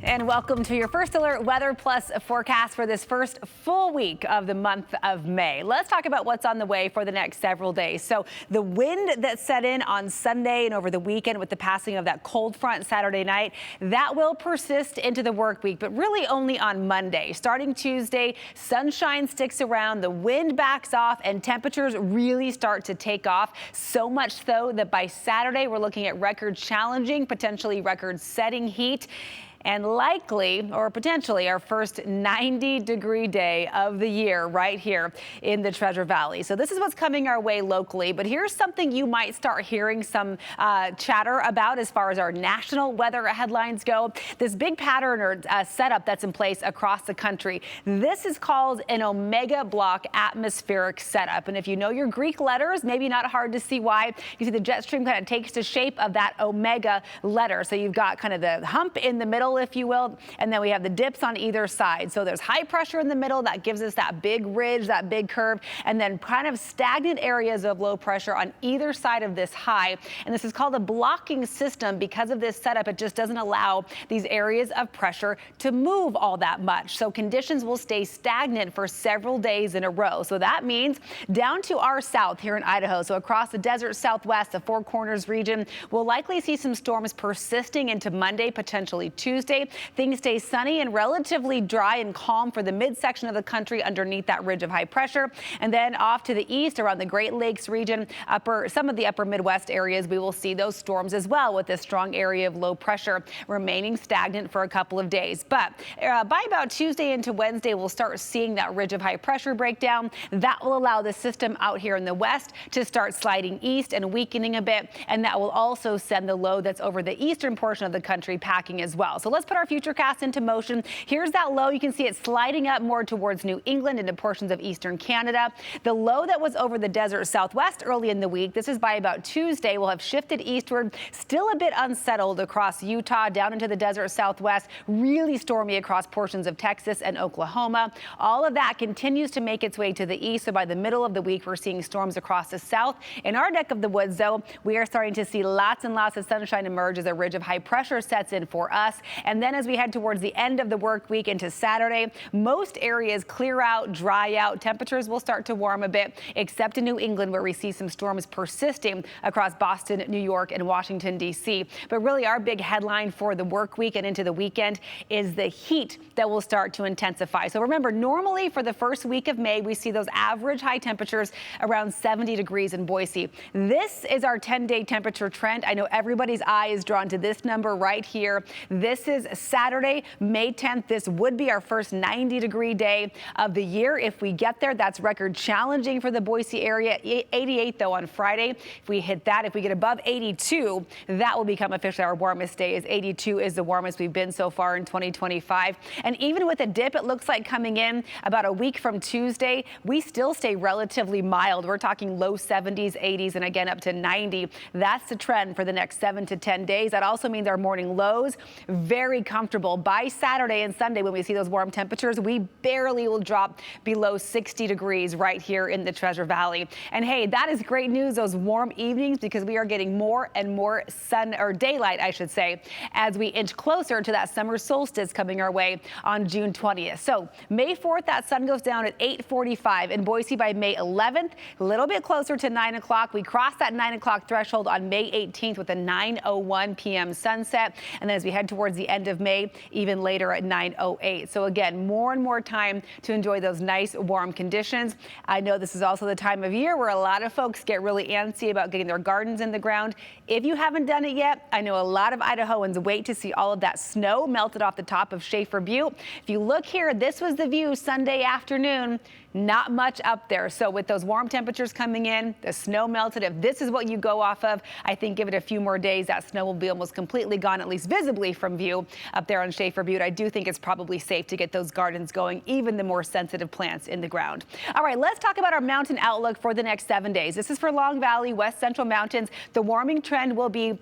And welcome to your First Alert Weather Plus forecast for this first full week of the month of May. Let's talk about what's on the way for the next several days. So the wind that set in on Sunday and over the weekend with the passing of that cold front Saturday night, that will persist into the work week, but really only on Monday. Starting Tuesday, sunshine sticks around, the wind backs off, and temperatures really start to take off. So much so that by Saturday, we're looking at record challenging, potentially record setting heat. And likely, or potentially, our first 90-degree day of the year right here in the Treasure Valley. So this is what's coming our way locally. But here's something you might start hearing some chatter about as far as our national weather headlines go. This big pattern or setup that's in place across the country. This is called an omega block atmospheric setup. And if you know your Greek letters, maybe not hard to see why. You see the jet stream kind of takes the shape of that omega letter. So you've got kind of the hump in the middle, if you will, and then we have the dips on either side. So there's high pressure in the middle that gives us that big ridge, that big curve, and then kind of stagnant areas of low pressure on either side of this high. And this is called a blocking system. Because of this setup, it just doesn't allow these areas of pressure to move all that much. So conditions will stay stagnant for several days in a row. So that means down to our south here in Idaho, so across the desert southwest, the Four Corners region, we'll likely see some storms persisting into Monday, potentially Tuesday. Things stay sunny and relatively dry and calm for the midsection of the country underneath that ridge of high pressure. And then off to the east around the Great Lakes region, some of the upper Midwest areas, we will see those storms as well with this strong area of low pressure remaining stagnant for a couple of days. But by about Tuesday into Wednesday, we'll start seeing that ridge of high pressure breakdown. That will allow the system out here in the west to start sliding east and weakening a bit. And that will also send the low that's over the eastern portion of the country packing as well. So let's put our futurecast into motion. Here's that low. You can see it sliding up more towards New England into portions of eastern Canada. The low that was over the desert southwest early in the week, this is by about Tuesday, will have shifted eastward, still a bit unsettled across Utah, down into the desert southwest, really stormy across portions of Texas and Oklahoma. All of that continues to make its way to the east. So by the middle of the week, we're seeing storms across the south. In our neck of the woods, though, we are starting to see lots and lots of sunshine emerge as a ridge of high pressure sets in for us. And then as we head towards the end of the work week into Saturday, most areas clear out, dry out. Temperatures will start to warm a bit, except in New England, where we see some storms persisting across Boston, New York, and Washington, D.C. But really, our big headline for the work week and into the weekend is the heat that will start to intensify. So remember, normally for the first week of May, we see those average high temperatures around 70 degrees in Boise. This is our 10-day temperature trend. I know everybody's eye is drawn to this number right here. This is Saturday, May 10th. This would be our first 90-degree day of the year. If we get there, that's record challenging for the Boise area. 88, though, on Friday. If we hit that, if we get above 82, that will become officially our warmest day, as 82 is the warmest we've been so far in 2025. And even with a dip, it looks like coming in about a week from Tuesday, we still stay relatively mild. We're talking low 70s, 80s, and again up to 90. That's the trend for the next 7 to 10 days. That also means our morning lows very comfortable. By Saturday and Sunday, when we see those warm temperatures, we barely will drop below 60 degrees right here in the Treasure Valley. And hey, that is great news, those warm evenings, because we are getting more and more sun, or daylight, I should say, as we inch closer to that summer solstice coming our way on June 20th. So May 4th, that sun goes down at 8:45 in Boise by May 11th, a little bit closer to 9 o'clock. We cross that 9 o'clock threshold on May 18th with a 9:01 p.m. sunset. And then as we head towards the end of May, even later at 9:08. So again, more and more time to enjoy those nice warm conditions. I know this is also the time of year where a lot of folks get really antsy about getting their gardens in the ground. If you haven't done it yet, I know a lot of Idahoans wait to see all of that snow melted off the top of Schaefer Butte. If you look here, this was the view Sunday afternoon. Not much up there. So with those warm temperatures coming in, the snow melted. If this is what you go off of, I think give it a few more days, that snow will be almost completely gone, at least visibly from view up there on Schaefer Butte. I do think it's probably safe to get those gardens going, even the more sensitive plants in the ground. All right, let's talk about our mountain outlook for the next 7 days. This is for Long Valley, West Central Mountains. The warming trend will be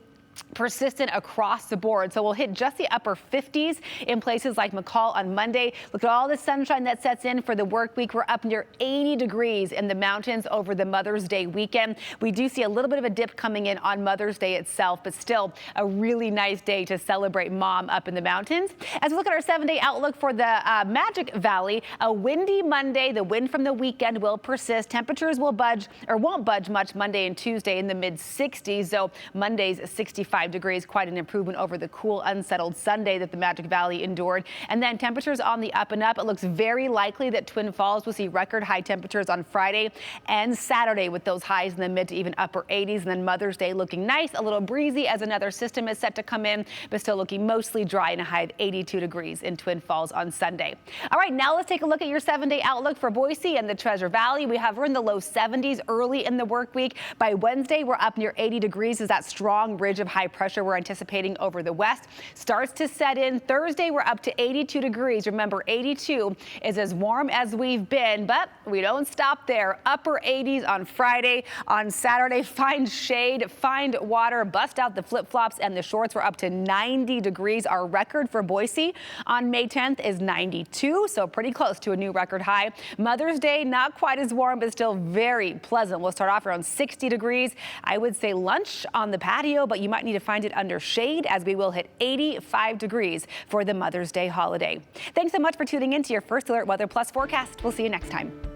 persistent across the board. So we'll hit just the upper 50s in places like McCall on Monday. Look at all the sunshine that sets in for the work week. We're up near 80 degrees in the mountains over the Mother's Day weekend. We do see a little bit of a dip coming in on Mother's Day itself, but still a really nice day to celebrate mom up in the mountains. As we look at our 7-day outlook for the Magic Valley, a windy Monday. The wind from the weekend will persist. Temperatures will won't budge much Monday and Tuesday in the mid 60s. So Monday's 65 degrees, quite an improvement over the cool, unsettled Sunday that the Magic Valley endured. And then temperatures on the up and up. It looks very likely that Twin Falls will see record high temperatures on Friday and Saturday with those highs in the mid to even upper 80s. And then Mother's Day looking nice, a little breezy as another system is set to come in, but still looking mostly dry and a high of 82 degrees in Twin Falls on Sunday. All right, now let's take a look at your 7-day outlook for Boise and the Treasure Valley. We're in the low 70s early in the work week. By Wednesday, we're up near 80 degrees as that strong ridge of high pressure we're anticipating over the west starts to set in. Thursday, we're up to 82 degrees. Remember, 82 is as warm as we've been, but we don't stop there. Upper 80s on Friday. On Saturday, find shade, find water, bust out the flip-flops and the shorts. We're up to 90 degrees. Our record for Boise on May 10th is 92, so pretty close to a new record high. Mother's Day, not quite as warm, but still very pleasant. We'll start off around 60 degrees. I would say lunch on the patio, but you might need to find it under shade as we will hit 85 degrees for the Mother's Day holiday. Thanks so much for tuning in to your First Alert Weather Plus forecast. We'll see you next time.